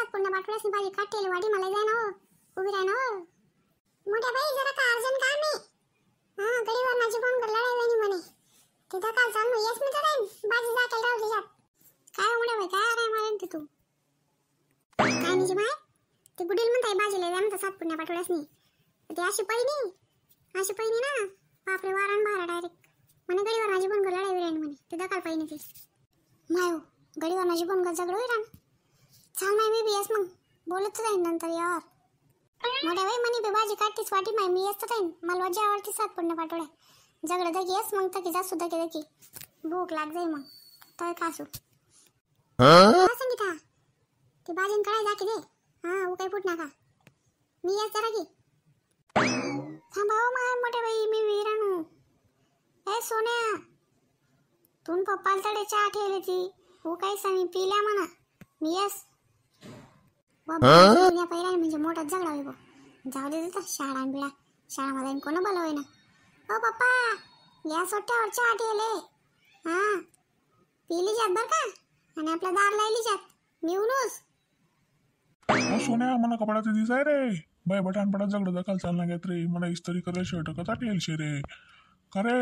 सात पुण्य पाठवल्यास भाजी काटेल वाडी मला जाय ना उभी राह ना मोठ्या बाई जरा का अर्जंट काम आहे गडीवर माझी फोन कर लढाई वाणी म्हणे तिथं काल चालू येस मी तर भाजी जाकेल राहू दे काय मोठ्या बाई काय रे मारेन ते तू काय म्हणजे माय ते गुडील म्हणताय भाजीला जाय म्हणता सात पुण्य पाठवल्यास नाही ते अशी पहिनी ना बापरे वारण बारा डायरेक्ट म्हणे गडीवर माझी फोन कर लढाई वाणी म्हणे तिथं काल पहिनी ती मायो गडीवर माझी फोन कर झगडं होईल चाल माय मी बी येस मग बोलत जाईन नंतर यावर मोठ्या बाई म्हणे भाजी काढतीस वाटी माय मी येस जाईन मला वजा आवडती सात पुण्य पाठवड्या झगडं दगी येस मग तकी जासू दगी भूक लाग जाईल मग तर कासू संगीता ती भाजीन कळाय जा की दे उ काही फुट नका मी येस जरा की थांबाव माय मोठ्या बाई मी विराणू ए सोन्या तून पप्पाला तडे चहा ठेवली ती उ काही सांगी पिल्या म्हणा मी येस दुनिया पहिला म्हणजे मोठा झगडा होईल जाऊ दे देता शाळा बिळा शाळामध्ये कोण बोलावय ना ओ पप्पा या सोट्यावर चहा ठेवले पिली जात बर का आणि आपला दार लायली जात निवनूस सोन्या मला कपड्याचे दिस आहे रे बाय बटान पडा झगडं दखाल चालना घेत रे मला इस्त्री करे शर्ट कसा ठेल रे का रे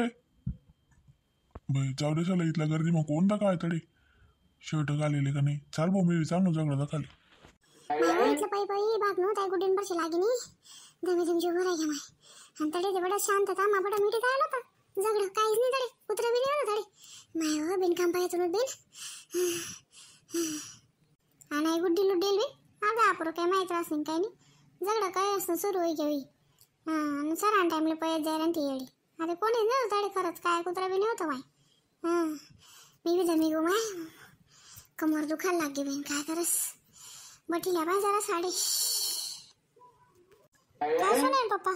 बाई जाऊ दे चला इथल्या गर्दी मग कोण काय तडे शर्ट घालेले का नाही चाल भाऊ मी विचारलो झगडं दखाल इथलं पायी भाग नव्हता गुडीन वर्ष लागेनी दमे तुमची उभं राही माय आणि तडे ते बडा शांतता मा बडा मिठी काय आला झगडं काहीच नाही तडे कुत्रा बी नाही आला तडे माय हो बिनकाम पायातून बिन आणि गुड्डी लुड्डेल बी आता आपण काय माहिती असेल काही नाही झगडं काय असतं सुरू होई घेऊ सरान टाइमला पळत जायला ती येडी अरे कोणी नाही तडे खरंच काय कुत्रा बी नाही होतं माय मी बी जमी गो माय कमर दुखायला लागली बहीण काय करस बटीला बाय जरा साडी काय सुनेल पप्पा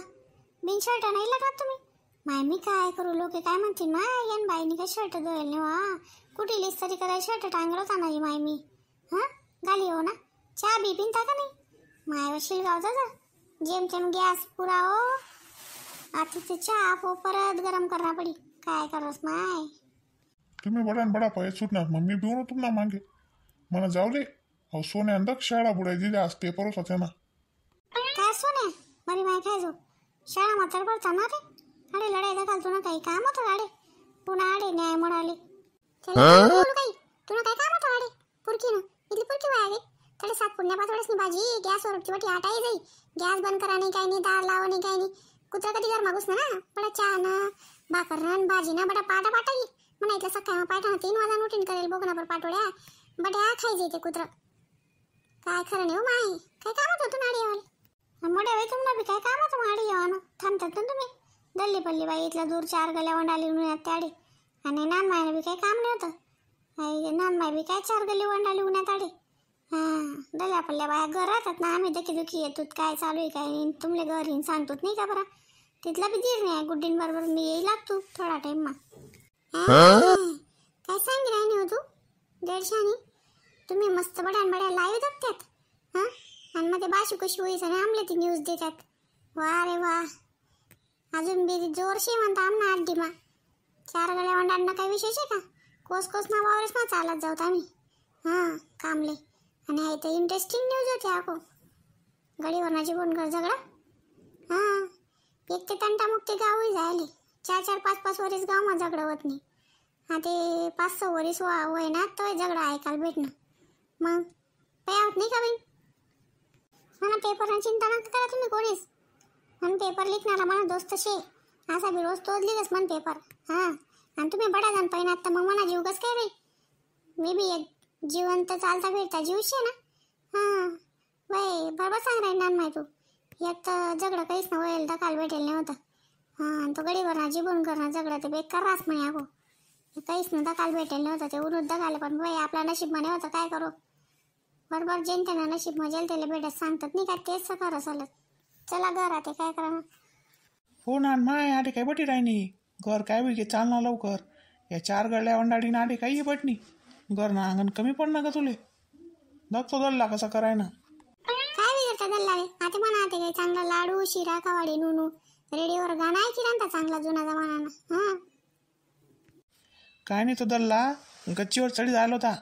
बिन शर्ट नाही लागत तुम्ही माय मी काय करू लोक काय म्हणतील माय यान बाईनी काय शर्ट धुवेल नाही वा कुठे लिस्ट तरी करायला शर्ट टांगलं होता नाही माय मी गाली हो ना चहा बी पिनता का नाही माय वशील गावचा जा जेमतेम गॅस पुरा हो आता ते चहा पो परत गरम करना पडी काय करस माय तुम्ही बडान बडा पाय सुटणार मग मी पिऊन तुमना मागे मला जाऊ दे अहो सोन्या अंदक शाळा बुडाय दिल्या आज पेपरच होत्या ना काय सोन्या बरी माय काय जो शाळा मात्र पडता ना रे अरे लढाई दखाल तुला काही काम होतं गाडे पुन्हा आडे न्याय म्हणाले काही तुला काय काम होतं गाडे पुरकी ना इथली पुरकी वाया गे तडे सात पुण्या पाचवडच नाही भाजी गॅसवर वरची आटाई जाई गॅस बंद करा नाही काही नाही दार लावा नाही काही नाही कुत्रा कधी घर मागूस ना बडा चहा ना भाकर ना भाजी ना बडा पाटा पाटाई म्हणा इथलं सकाळ पाठा 3 वाजता उठीन करेल बघणार पाठवड्या बड्या खायचे ते कुत्र काय खरं नाही हो माय काय काम होतं नाडी मोठ्या वेळ तुम्हाला बी काय काम होतं माडी येवानं थांबतात ना तुम्ही दल्ली पल्ली बाई इथला दूर 4 गल्या वंडाली उन्हात त्याडे आणि नान मायला बी काही काम नाही होतं नान माय बी काय 4 गल्ली वंडाली उन्हात आडे दल्या पल्ल्या बाया घर राहतात ना आम्ही देखी दुखी येतो काय चालू आहे काय नाही तुमले घर येईन सांगतोच नाही का बरं तिथला बी धीर नाही गुड्डीन बरोबर मी येई लागतो थोडा टाइम मा काय सांग राहिनी हो तू दीडशानी तुम्ही मस्त बड्या लाईव्ह बघतात आणि मग ते बाशू कशी होईस आणि आमले ती न्यूज देतात वा रे वा अजून बी जोरशी म्हणता आमना अड्डीमा 4 गड्या वंडांना काही विशेष आहे का कोस ना वावरच ना चालत जाऊत आम्ही कामले आणि आहे तर इंटरेस्टिंग न्यूज होती आको गडीवरणाची कोण घर झगडा एक ते तंटामुक्ती गावही जायले 4 5 वरीस गाव मग झगडं होत नाही ते 5-6 वरीस वय ना तो झगडा ऐकायला भेटणं मग पे होत नाही का बाई म्हणा पेपरना चिंता नका करा तुम्ही कोणीच आणि पेपर लिखणारा मला दोस्त शे असा बी रोज तोच लिहिलंच मन पेपर आणि तुम्ही बडा जाण पाहिजे आता मग म्हणा जीव कस काय रे मी बी एक जिवंत चालता फिरता जीव शे ना वय बरोबर सांग राही नान माय तू एक तर झगडं काहीच ना वयल दकाल भेटेल नाही होता आणि तो गडीवर ना जीवन करणं झगडं ते बेकार रास म्हणे अगो काहीच ना दकाल भेटेल नाही होता ते उन्हत दकाले पण वय आपला नशीब म्हणे होतं काय करू बरोबर जेंट्याना नशीब मजेल त्याला भेटत सांगतात नाही का तेच खरं चालत चला घरात काय करा हो ना माय आटे काय बटी राहिनी घर काय बी चालना लवकर या 4 गड्या वंडाडी ना आटे काही बटणी घर ना अंगण कमी पडणार का तुले दगतो दल्ला कसा कराय ना काय विचारता दल्लाले आता म्हणा आता काही चांगला लाडू शिरा खवाडी नुनू रेडिओवर गाणं ऐकी राहता चांगला जुना जमाना काय नाही तो दल्ला गच्चीवर चढी झाला होता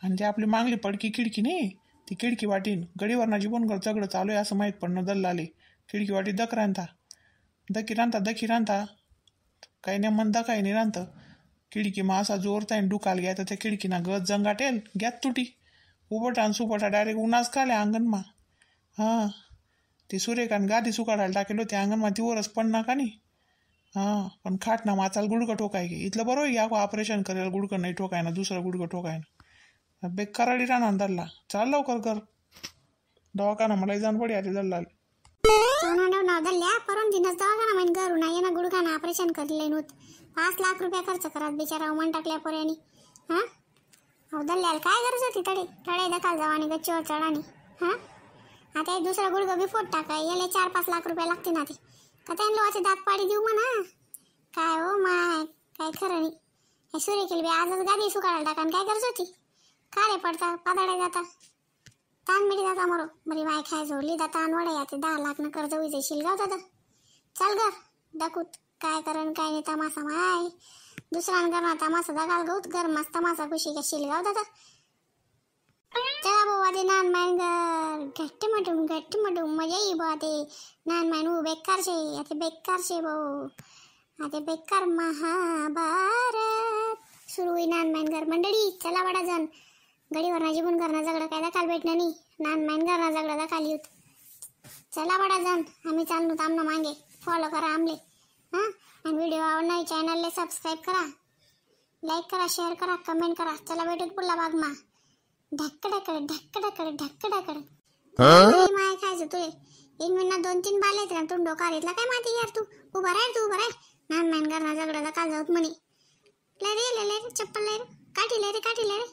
आणि ते आपली मागली पडकी खिडकी नाही ती खिडकी वाटीन गडीवर जीवन घर सगळं चालू आहे असं माहीत पडणं दल्लाले खिडकी वाटी दक रांधता दकी रांधता काही नाही म्हणता काही नाही रांधतं खिडकी मा असा जोरता डुकाल घ्या तर त्या खिडकीना गज जंगाटेल घ्यात तुटी उबटा आणि सुपटा डायरेक्ट उन्हाच काल्या अंगणमा हां ती सुरेखान गादी सुकाडायला टाकेलो त्या अंगणमा ती वरच पडणार का नाही हां पण खाट ना माचाल गुडकं ठोकाय गे इथलं बरोबर या ऑपरेशन करेल गुडकं नाही ठोकाय ना दुसरं गुडकं ठोकाय ना बेकाराडी राहणार दल्ला चाल लवकर कर दवाखाना मला जाण पडी आली दल्ला दल्ल्या परून दिनच दवाखाना माहीत घरू ना ये ना गुडघाना ऑपरेशन करले नव्हत 5 लाख रुपये खर्च करत बिचारा मन टाकल्या पोऱ्यानी हां हो दल्ल्याला काय गरज होती तडे दखाल जावानी गच्चीवर चढानी हां आता एक दुसरा गुडघं बी फोट टाकाय याला 4-5 लाख रुपये लागते ना ते का त्यांना वाचे दात पाडी देऊ म्हणा काय हो माय काय खरं नाही हे सूर्यकेल बी आजच गादी सुकाळायला टाका काय गरज होती का रे पडता पादाडे जाता तान मिडी जाता मरो बरी माय खाय जोडली जाता अनवडे याते 10 लाख न कर्ज होई जाईल गाव दादा चल ग दाखवत काय करण काय नाही तमासा माय दुसऱ्यांना तमासा दगाल गौत घर मस्त तमासा खुशी का शिलगाव दादा चला बाबा ते नान माइन घर घट्ट मटूम मजा येई बा ते नान माइन बेकार शे भाऊ आता बेकार महाभारत सुरू होई नान माइन घर मंडळी चला बडा जण गडीवर जीवन करणं जगडं काय दाखल भेटणं नाही नान माइन करणं जगडं दाखल येऊत चला बडा जण आम्ही चाललो आमना मागे फॉलो करा आमले हां आणि व्हिडिओ आवडला चॅनलला सबस्क्राईब करा लाईक करा शेअर करा कमेंट करा चला भेटूत पुढला भाग मा ढक्कड माय खायचं तुले 1 महिना 2-3 बाल येत तू डोकार येतला काय माहिती यार तू उभा राह नान माइन करणं जगडं दाखल जाऊत म्हणे ले रे चप्पल ले रे काठी ले रे